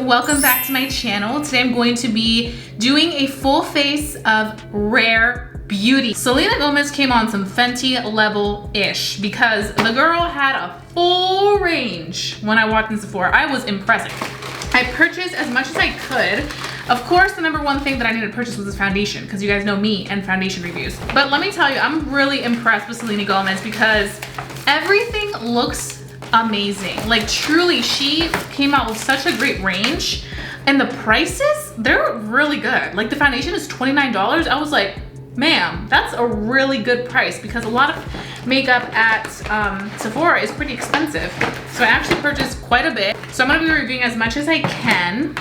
welcome back to my channel. Today I'm going to be doing a full face of Rare Beauty. Selena Gomez came on some Fenty level-ish because the girl had a full range when I walked in Sephora. I was impressed. I purchased as much as I could. Of course, the number one thing that I needed to purchase was this foundation because you guys know me and foundation reviews. But let me tell you, I'm really impressed with Selena Gomez because everything looks amazing. Like truly, she came out with such a great range and the prices, they're really good. Like the foundation is $29. I was like, ma'am, that's a really good price because a lot of makeup at Sephora is pretty expensive. So I actually purchased quite a bit. So I'm gonna be reviewing as much as I can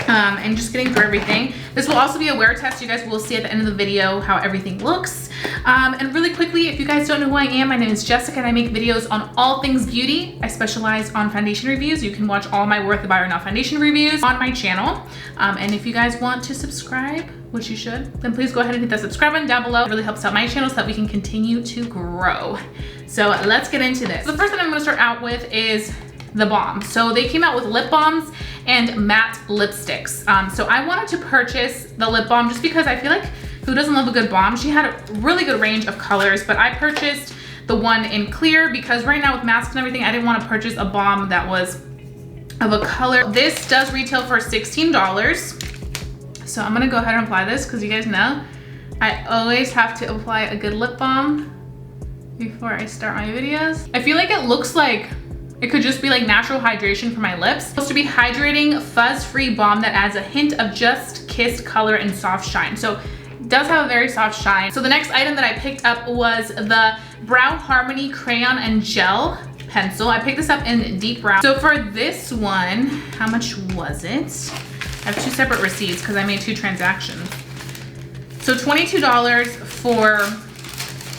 and just getting through everything. This will also be a wear test. You guys will see at the end of the video how everything looks. And really quickly, if you guys don't know who I am, my name is Jessica and I make videos on all things beauty. I specialize on foundation reviews. You can watch all my Worth the Buy or Not foundation reviews on my channel. And if you guys want to subscribe, which you should, then please go ahead and hit that subscribe button down below. It really helps out my channel so that we can continue to grow. So let's get into this. The first thing I'm gonna start out with is the balm. So they came out with lip balms and matte lipsticks. So I wanted to purchase the lip balm just because I feel like who doesn't love a good balm? She had a really good range of colors, but I purchased the one in clear because right now with masks and everything, I didn't want to purchase a balm that was of a color. This does retail for $16. So I'm gonna go ahead and apply this because you guys know I always have to apply a good lip balm before I start my videos. I feel like it looks like it could just be like natural hydration for my lips. It's supposed to be hydrating, fuzz-free balm that adds a hint of just kissed color and soft shine. So it does have a very soft shine. So the next item that I picked up was the Brow Harmony Crayon and Gel Pencil. I picked this up in deep brown. So for this one, how much was it? I have two separate receipts because I made two transactions. So $22 for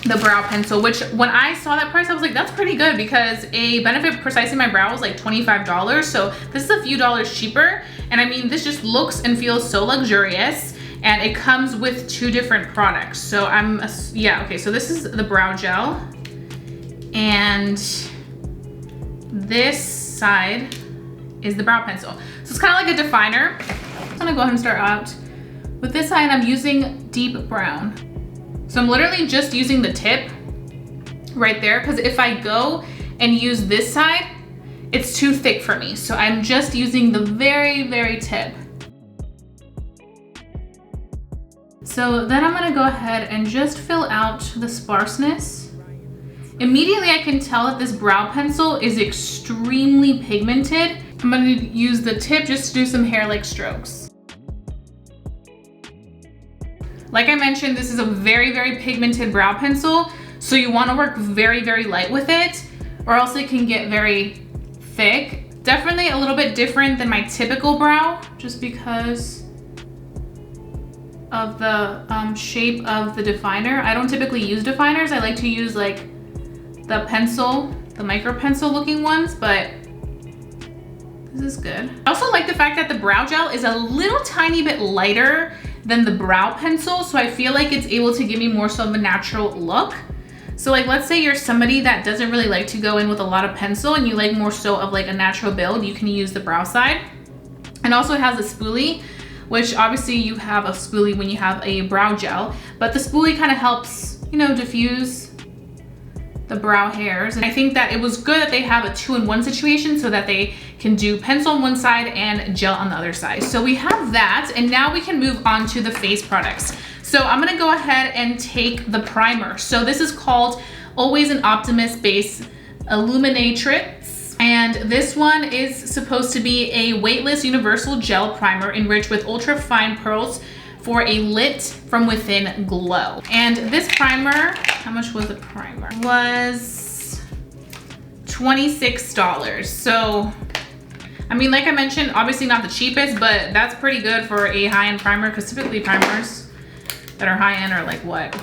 the brow pencil, which when I saw that price, I was like, that's pretty good because a Benefit Precisely My Brow was like $25. So this is a few dollars cheaper. And I mean, this just looks and feels so luxurious and it comes with two different products. So okay, so this is the brow gel and this side is the brow pencil. So it's kind of like a definer. I'm gonna go ahead and start out with this side. I'm using deep brown. So I'm literally just using the tip right there because if I go and use this side, it's too thick for me. So I'm just using the very, very tip. So then I'm gonna go ahead and just fill out the sparseness. Immediately I can tell that this brow pencil is extremely pigmented. I'm gonna use the tip just to do some hair-like strokes. Like I mentioned, this is a very, very pigmented brow pencil. So you wanna work very, very light with it or else it can get very thick. Definitely a little bit different than my typical brow just because of the shape of the definer. I don't typically use definers. I like to use like the pencil, the micro pencil looking ones, but this is good. I also like the fact that the brow gel is a little tiny bit lighter than the brow pencil. So I feel like it's able to give me more so of a natural look. So like, let's say you're somebody that doesn't really like to go in with a lot of pencil and you like more so of like a natural build, you can use the brow side. And also it has a spoolie, which obviously you have a spoolie when you have a brow gel, but the spoolie kind of helps, you know, diffuse the brow hairs. And I think that it was good that they have a 2-in-1 situation so that they can do pencil on one side and gel on the other side. So we have that, and now we can move on to the face products. So I'm gonna go ahead and take the primer. So this is called Always an Optimist Base Illuminatrix. And this one is supposed to be a weightless universal gel primer enriched with ultra fine pearls for a lit from within glow. And this primer, how much was the primer? Was $26. So, I mean, like I mentioned, obviously not the cheapest, but that's pretty good for a high-end primer because typically primers that are high-end are like what?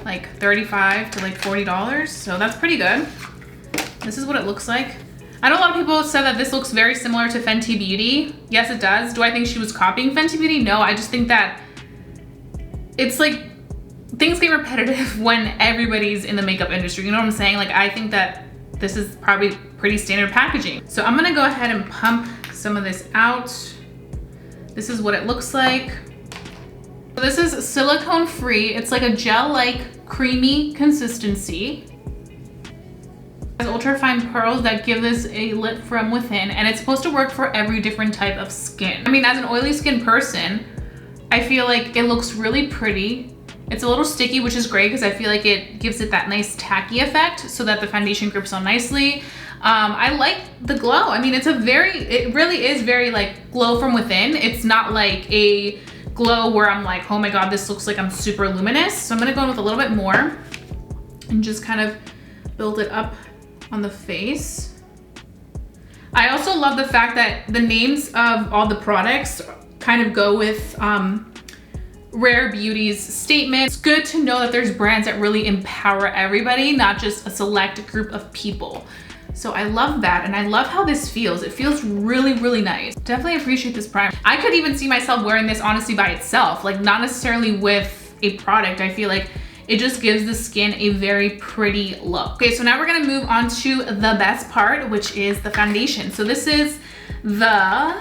Like $35 to like $40. So that's pretty good. This is what it looks like. I know a lot of people said that this looks very similar to Fenty Beauty. Yes, it does. Do I think she was copying Fenty Beauty? No, I just think that it's like things get repetitive when everybody's in the makeup industry. You know what I'm saying? Like, I think that this is probably pretty standard packaging. So I'm gonna go ahead and pump some of this out. This is what it looks like. So this is silicone free. It's like a gel-like creamy consistency. There's ultra-fine pearls that give this a lit from within, and it's supposed to work for every different type of skin. I mean, as an oily skin person, I feel like it looks really pretty. It's a little sticky, which is great because I feel like it gives it that nice tacky effect so that the foundation grips on nicely. I like the glow. I mean, it really is very like glow from within. It's not like a glow where I'm like, oh my God, this looks like I'm super luminous. So I'm gonna go in with a little bit more and just kind of build it up on the face. I also love the fact that the names of all the products kind of go with Rare Beauty's statement. It's good to know that there's brands that really empower everybody, not just a select group of people. So I love that, and I love how this feels. It feels really, really nice. Definitely appreciate this primer. I could even see myself wearing this honestly by itself, like not necessarily with a product. I feel like it just gives the skin a very pretty look. Okay, so now we're gonna move on to the best part, which is the foundation. So this is the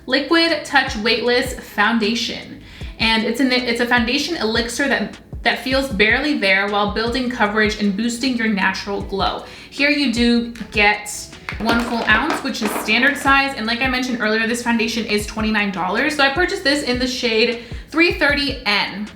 Liquid Touch Weightless Foundation. And it's a foundation elixir that feels barely there while building coverage and boosting your natural glow. Here you do get 1 full ounce, which is standard size. And like I mentioned earlier, this foundation is $29. So I purchased this in the shade 330N.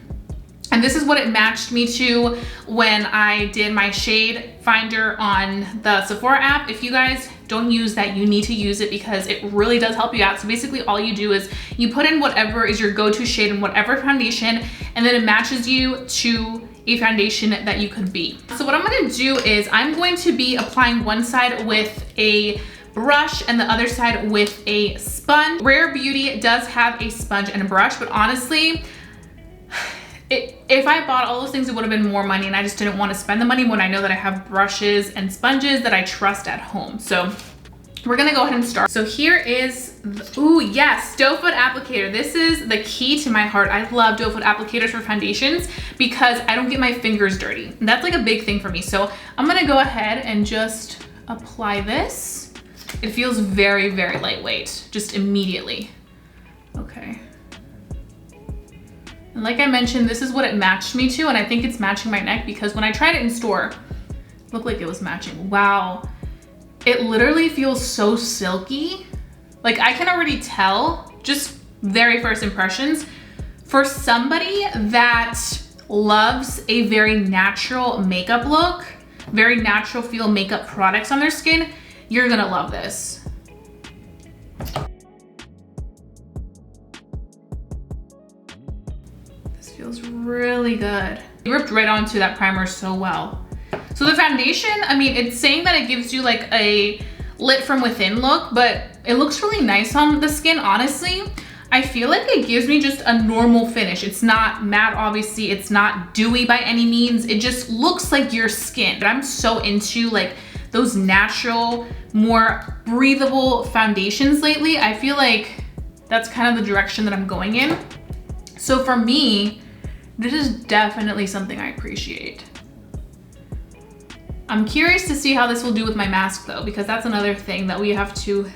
And this is what it matched me to when I did my shade finder on the Sephora app. If you guys don't use that, you need to use it because it really does help you out. So basically all you do is you put in whatever is your go-to shade in whatever foundation, and then it matches you to a foundation that you could be. So what I'm gonna do is I'm going to be applying one side with a brush and the other side with a sponge. Rare Beauty does have a sponge and a brush, but honestly, if I bought all those things, it would have been more money, and I just didn't want to spend the money when I know that I have brushes and sponges that I trust at home. So we're gonna go ahead and start. So here is, ooh yes, doe foot applicator. This is the key to my heart. I love doe foot applicators for foundations because I don't get my fingers dirty. And that's like a big thing for me. So I'm gonna go ahead and just apply this. It feels very, very lightweight, just immediately. Okay. And like I mentioned, this is what it matched me to, and I think it's matching my neck because when I tried it in store, it looked like it was matching. Wow, it literally feels so silky. Like I can already tell, just very first impressions, for somebody that loves a very natural makeup look, very natural feel makeup products on their skin, you're gonna love this. Feels really good. It ripped right onto that primer so well. So the foundation, I mean, it's saying that it gives you like a lit from within look, but it looks really nice on the skin, honestly. I feel like it gives me just a normal finish. It's not matte, obviously. It's not dewy by any means. It just looks like your skin. But I'm so into like those natural, more breathable foundations lately. I feel like that's kind of the direction that I'm going in. So for me, this is definitely something I appreciate. I'm curious to see how this will do with my mask though, because that's another thing that we have to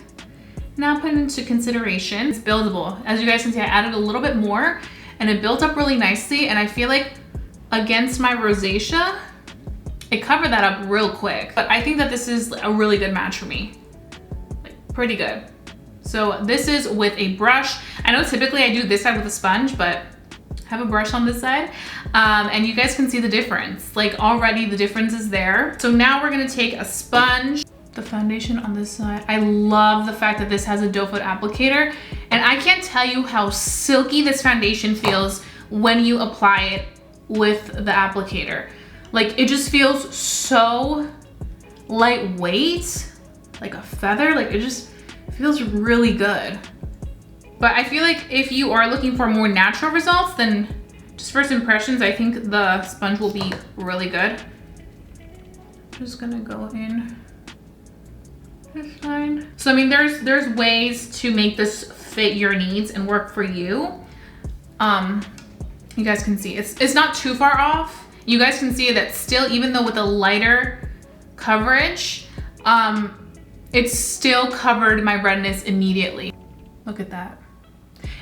now put into consideration. It's buildable. As you guys can see, I added a little bit more and it built up really nicely, and I feel like against my rosacea, it covered that up real quick. But I think that this is a really good match for me. Like, pretty good. So this is with a brush. I know typically I do this side with a sponge, but I have a brush on this side. And you guys can see the difference. Like already the difference is there. So now we're gonna take a sponge, the foundation on this side. I love the fact that this has a doe foot applicator, and I can't tell you how silky this foundation feels when you apply it with the applicator. Like it just feels so lightweight, like a feather. Like it just feels really good. But I feel like if you are looking for more natural results, then just first impressions, I think the sponge will be really good. Just gonna go in this side. So I mean, there's ways to make this fit your needs and work for you. You guys can see it's not too far off. You guys can see that still, even though with a lighter coverage, it still covered my redness immediately. Look at that.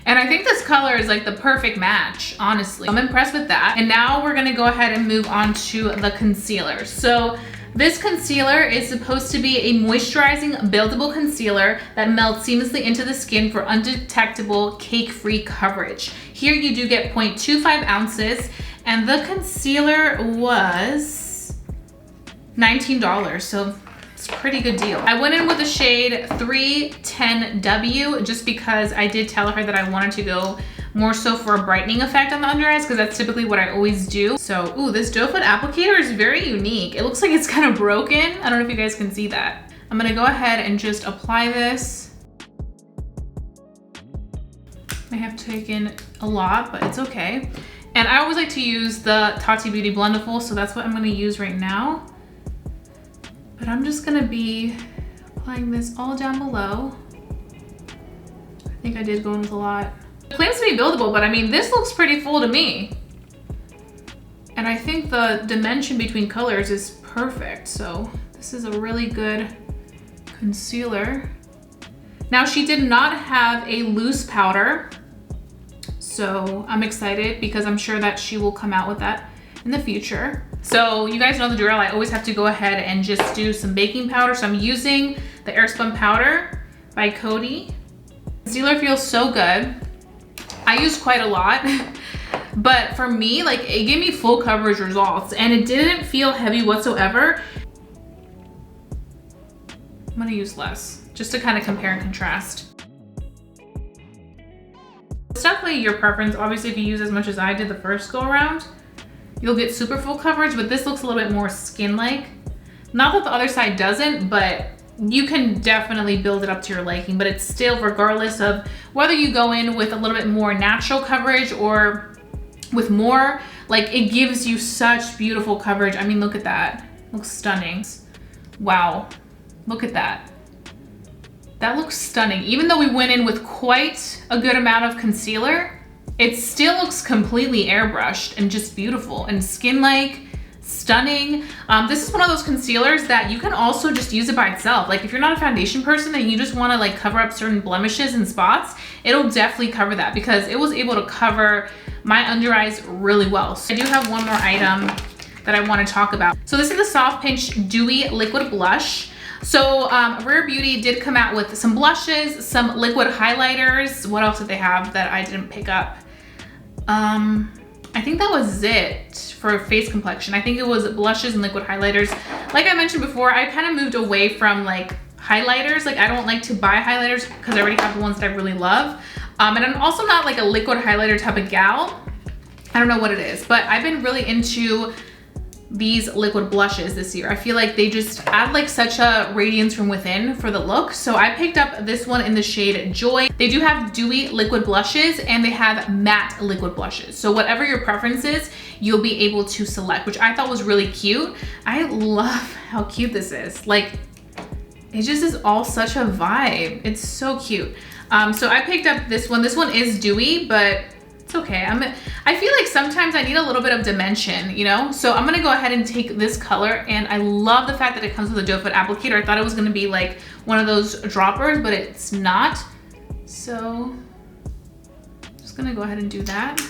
And I think this color is like the perfect match, honestly. I'm impressed with that. And now we're gonna go ahead and move on to the concealer. So this concealer is supposed to be a moisturizing, buildable concealer that melts seamlessly into the skin for undetectable, cake-free coverage. Here you do get 0.25 ounces, and the concealer was $19, so it's a pretty good deal. I went in with the shade 310W just because I did tell her that I wanted to go more so for a brightening effect on the under eyes because that's typically what I always do. So, ooh, this doe foot applicator is very unique. It looks like it's kind of broken. I don't know if you guys can see that. I'm gonna go ahead and just apply this. I have taken a lot, but it's okay. And I always like to use the Tati Beauty Blendable, so that's what I'm gonna use right now. But I'm just gonna be applying this all down below. I think I did go in with a lot. It claims to be buildable, but I mean, this looks pretty full to me. And I think the dimension between colors is perfect. So this is a really good concealer. Now she did not have a loose powder. So I'm excited because I'm sure that she will come out with that in the future. So you guys know the drill. I always have to go ahead and just do some baking powder. So I'm using the Airspun powder by Coty. Concealer feels so good. I use quite a lot, but for me, like it gave me full coverage results and it didn't feel heavy whatsoever. I'm gonna use less just to kind of compare and contrast. It's definitely your preference. Obviously, if you use as much as I did the first go around, you'll get super full coverage, but this looks a little bit more skin-like. Not that the other side doesn't, but you can definitely build it up to your liking, but it's still, regardless of whether you go in with a little bit more natural coverage or with more, like it gives you such beautiful coverage. I mean, look at that. Looks stunning. Wow, look at that. That looks stunning. Even though we went in with quite a good amount of concealer, it still looks completely airbrushed and just beautiful and skin-like, stunning. This is one of those concealers that you can also just use it by itself. Like if you're not a foundation person and you just wanna like cover up certain blemishes and spots, it'll definitely cover that because it was able to cover my under eyes really well. So I do have one more item that I wanna talk about. So this is the Soft Pinch Dewy Liquid Blush. So Rare Beauty did come out with some blushes, some liquid highlighters. What else did they have that I didn't pick up? I think that was it for face complexion. I think it was blushes and liquid highlighters. Like I mentioned before, I kind of moved away from like highlighters. Like I don't like to buy highlighters because I already have the ones that I really love. And I'm also not like a liquid highlighter type of gal. I don't know what it is, but I've been really into these liquid blushes this year. I feel like they just add like such a radiance from within for the look. So I picked up this one in the shade Joy. They do have dewy liquid blushes and they have matte liquid blushes. So whatever your preference is, you'll be able to select, which I thought was really cute. I love how cute this is. Like, it just is all such a vibe. It's so cute. So I picked up this one. This one is dewy, but it's okay. I feel like sometimes I need a little bit of dimension, you know? So I'm gonna go ahead and take this color, and I love the fact that it comes with a doe foot applicator. I thought it was gonna be like one of those droppers, but it's not. So I'm just gonna go ahead and do that.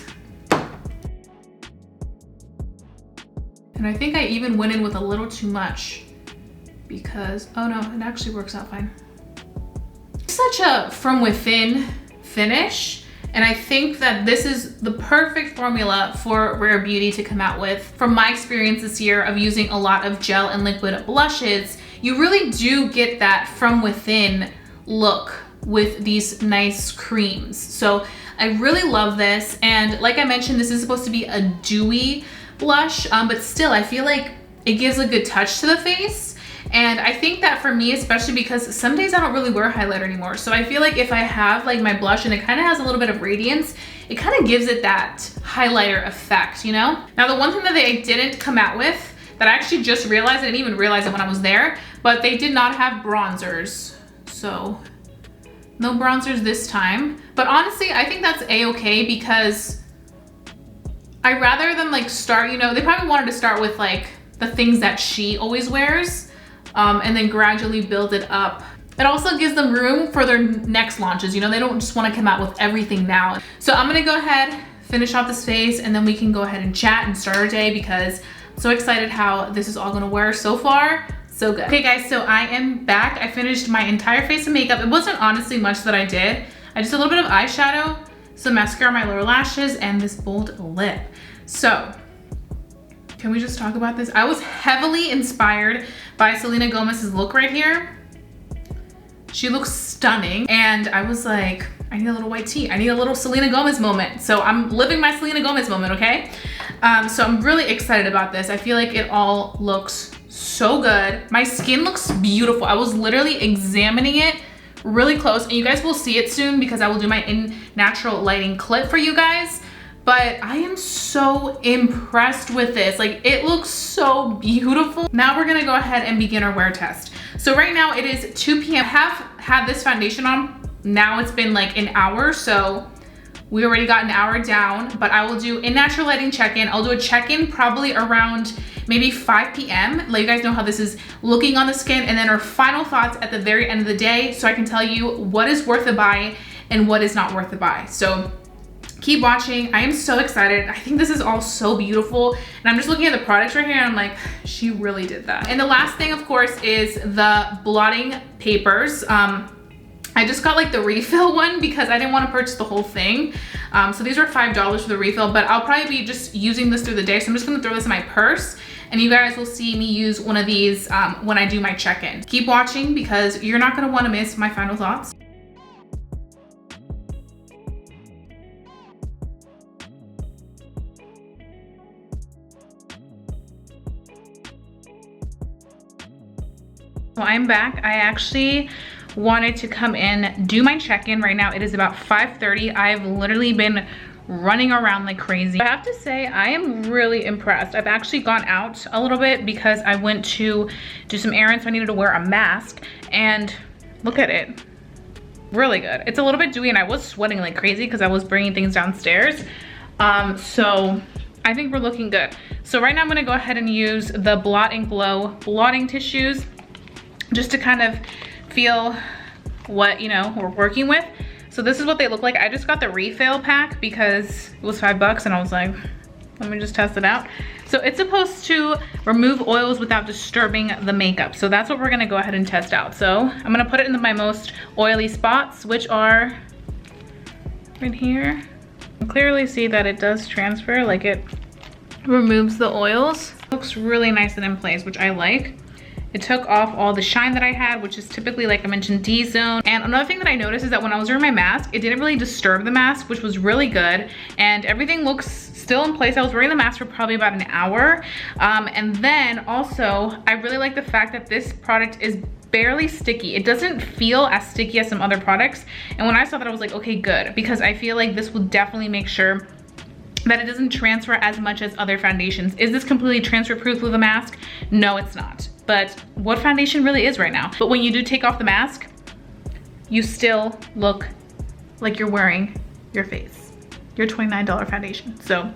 And I think I even went in with a little too much because, oh no, it actually works out fine. It's such a from within finish. And I think that this is the perfect formula for Rare Beauty to come out with. From my experience this year of using a lot of gel and liquid blushes, you really do get that from within look with these nice creams. So I really love this. And like I mentioned, this is supposed to be a dewy blush, but still I feel like it gives a good touch to the face. And I think that for me, especially because some days I don't really wear highlighter anymore. So I feel like if I have like my blush and it kind of has a little bit of radiance, it kind of gives it that highlighter effect, you know? Now the one thing that they didn't come out with that I actually just realized, I didn't even realize it when I was there, but they did not have bronzers. So no bronzers this time. But honestly, I think that's a-okay because I rather than like start, you know, they probably wanted to start with like the things that she always wears. And then gradually build it up It also gives them room for their next launches. You know, they don't just want to come out with everything now. So I'm gonna go ahead, finish off this face, and then we can go ahead and chat and start our day because I'm so excited how this is all gonna wear so far. So good. Okay guys, so I am back. I finished my entire face of makeup. It wasn't honestly much that I did. I just did a little bit of eyeshadow, some mascara on my lower lashes, and this bold lip. So, can we just talk about this? I was heavily inspired by Selena Gomez's look right here. She looks stunning, and I was like, I need a little white tea. I need a little Selena Gomez moment. So I'm living my Selena Gomez moment, okay? So I'm really excited about this. I feel like it all looks so good. My skin looks beautiful. I was literally examining it really close, and you guys will see it soon because I will do my in natural lighting clip for you guys. But I am so impressed with this. Like, it looks so beautiful. Now we're gonna go ahead and begin our wear test. So right now it is 2 p.m. I have had this foundation on. Now it's been like an hour, so we already got an hour down, but I will do in natural lighting check-in. I'll do a check-in probably around maybe 5 p.m. Let you guys know how this is looking on the skin, and then our final thoughts at the very end of the day so I can tell you what is worth a buy and what is not worth a buy. So keep watching. I am so excited. I think this is all so beautiful. And I'm just looking at the products right here and I'm like, she really did that. And the last thing, of course, is the blotting papers. I just got like the refill one because I didn't want to purchase the whole thing. So these are $5 for the refill, but I'll probably be just using this through the day. So I'm just gonna throw this in my purse, and you guys will see me use one of these when I do my check-in. Keep watching because you're not gonna wanna miss my final thoughts. So I'm back. I actually wanted to come in, do my check-in. Right now it is about 5:30. I've literally been running around like crazy. I have to say I am really impressed. I've actually gone out a little bit because I went to do some errands, so I needed to wear a mask, and look at it. Really good. It's a little bit dewy and I was sweating like crazy because I was bringing things downstairs. So I think we're looking good. So right now I'm gonna go ahead and use the Blot and Glow blotting tissues just to kind of feel what, you know, we're working with. So this is what they look like. I just got the refill pack because it was $5 and I was like, let me just test it out. So it's supposed to remove oils without disturbing the makeup. So that's what we're gonna go ahead and test out. So I'm gonna put it into my most oily spots, which are right here. You can clearly see that it does transfer, like it removes the oils. Looks really nice and in place, which I like. It took off all the shine that I had, which is typically, like I mentioned, D-zone. And another thing that I noticed is that when I was wearing my mask, it didn't really disturb the mask, which was really good. And everything looks still in place. I was wearing the mask for probably about an hour. And then also, I really like the fact that this product is barely sticky. It doesn't feel as sticky as some other products. And when I saw that, I was like, okay, good. Because I feel like this will definitely make sure that it doesn't transfer as much as other foundations. Is this completely transfer proof with a mask? No, it's not. But what foundation really is right now? But when you do take off the mask, you still look like you're wearing your face, your $29 foundation. So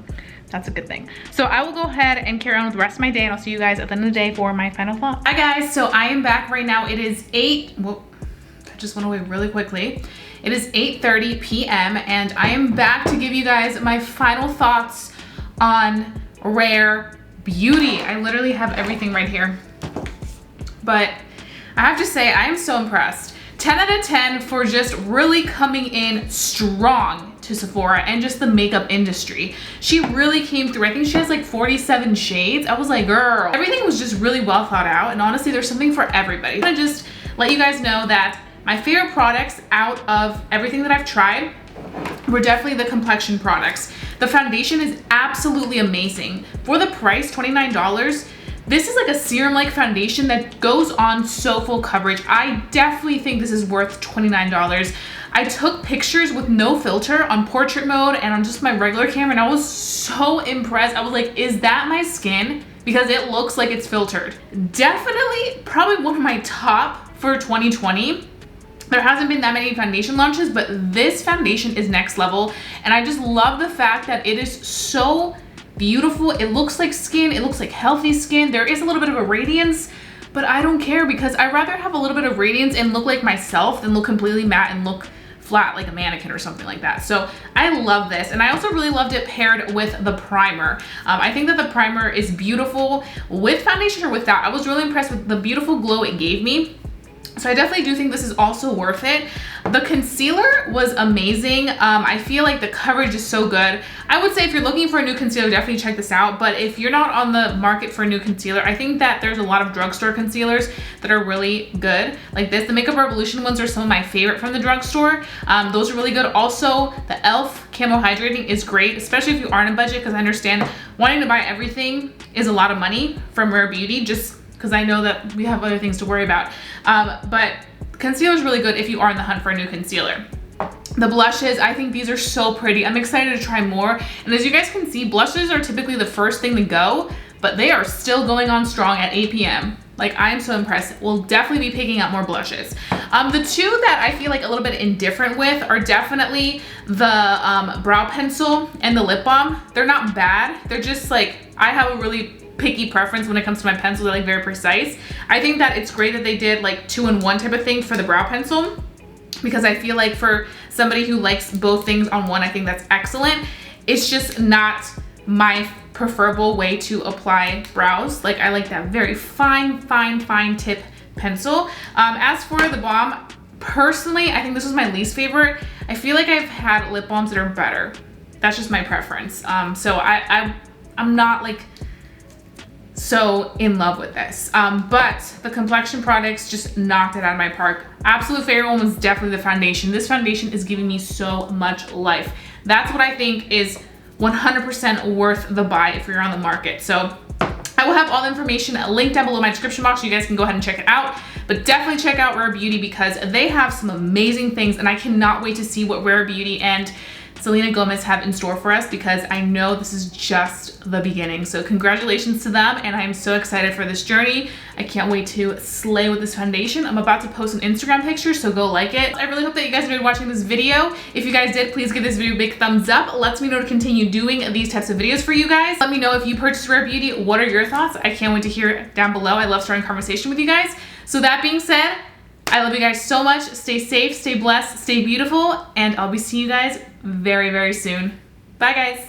that's a good thing. So I will go ahead and carry on with the rest of my day, and I'll see you guys at the end of the day for my final thoughts. Hi guys, so I am back right now. It is that just went away really quickly. It is 8:30 p.m. and I am back to give you guys my final thoughts on Rare Beauty. I literally have everything right here. But I have to say, I am so impressed. 10 out of 10 for just really coming in strong to Sephora and just the makeup industry. She really came through. I think she has like 47 shades. I was like, girl, everything was just really well thought out. And honestly, there's something for everybody. I'm gonna just let you guys know that my favorite products out of everything that I've tried were definitely the complexion products. The foundation is absolutely amazing. For the price, $29, this is like a serum-like foundation that goes on so full coverage. I definitely think this is worth $29. I took pictures with no filter on portrait mode and on just my regular camera, and I was so impressed. I was like, is that my skin? Because it looks like it's filtered. Definitely probably one of my top for 2020. There hasn't been that many foundation launches, but this foundation is next level. And I just love the fact that it is so beautiful. It looks like skin, it looks like healthy skin. There is a little bit of a radiance, but I don't care because I'd rather have a little bit of radiance and look like myself than look completely matte and look flat like a mannequin or something like that. So I love this, and I also really loved it paired with the primer. I think that the primer is beautiful with foundation or without. I was really impressed with the beautiful glow it gave me. So I definitely do think this is also worth it. The concealer was amazing. I feel like the coverage is so good. I would say if you're looking for a new concealer, definitely check this out. But if you're not on the market for a new concealer, I think that there's a lot of drugstore concealers that are really good. Like this, the Makeup Revolution ones are some of my favorite from the drugstore. Those are really good. Also, the e.l.f. Camo Hydrating is great, especially if you aren't on a budget, because I understand wanting to buy everything is a lot of money from Rare Beauty, just because I know that we have other things to worry about. But concealer is really good if you are in the hunt for a new concealer. The blushes, I think these are so pretty. I'm excited to try more. And as you guys can see, blushes are typically the first thing to go, but they are still going on strong at 8 p.m. Like, I'm so impressed. We'll definitely be picking up more blushes. The two that I feel like a little bit indifferent with are definitely the brow pencil and the lip balm. They're not bad. They're just like, I have a really picky preference when it comes to my pencils. They're like very precise. I think that it's great that they did like 2-in-1 type of thing for the brow pencil, because I feel like for somebody who likes both things on one, I think that's excellent. It's just not my preferable way to apply brows. Like, I like that very fine tip pencil. As for the balm, personally, I think this was my least favorite. I feel like I've had lip balms that are better. That's just my preference. So I'm not like so in love with this, but the complexion products just knocked it out of my park. Absolute favorite one was definitely the foundation. This foundation is giving me so much life. That's what I think is 100% worth the buy if you're on the market. So I will have all the information linked down below in my description box, so you guys can go ahead and check it out. But definitely check out Rare Beauty, because they have some amazing things, and I cannot wait to see what Rare Beauty and Selena Gomez have in store for us, because I know this is just the beginning. So congratulations to them, and I'm so excited for this journey. I can't wait to slay with this foundation. I'm about to post an Instagram picture, so go like it. I really hope that you guys enjoyed watching this video. If you guys did, please give this video a big thumbs up. It lets me know to continue doing these types of videos for you guys. Let me know if you purchased Rare Beauty. What are your thoughts? I can't wait to hear it down below. I love starting conversation with you guys. So that being said, I love you guys so much. Stay safe, stay blessed, stay beautiful, and I'll be seeing you guys very, very soon. Bye, guys.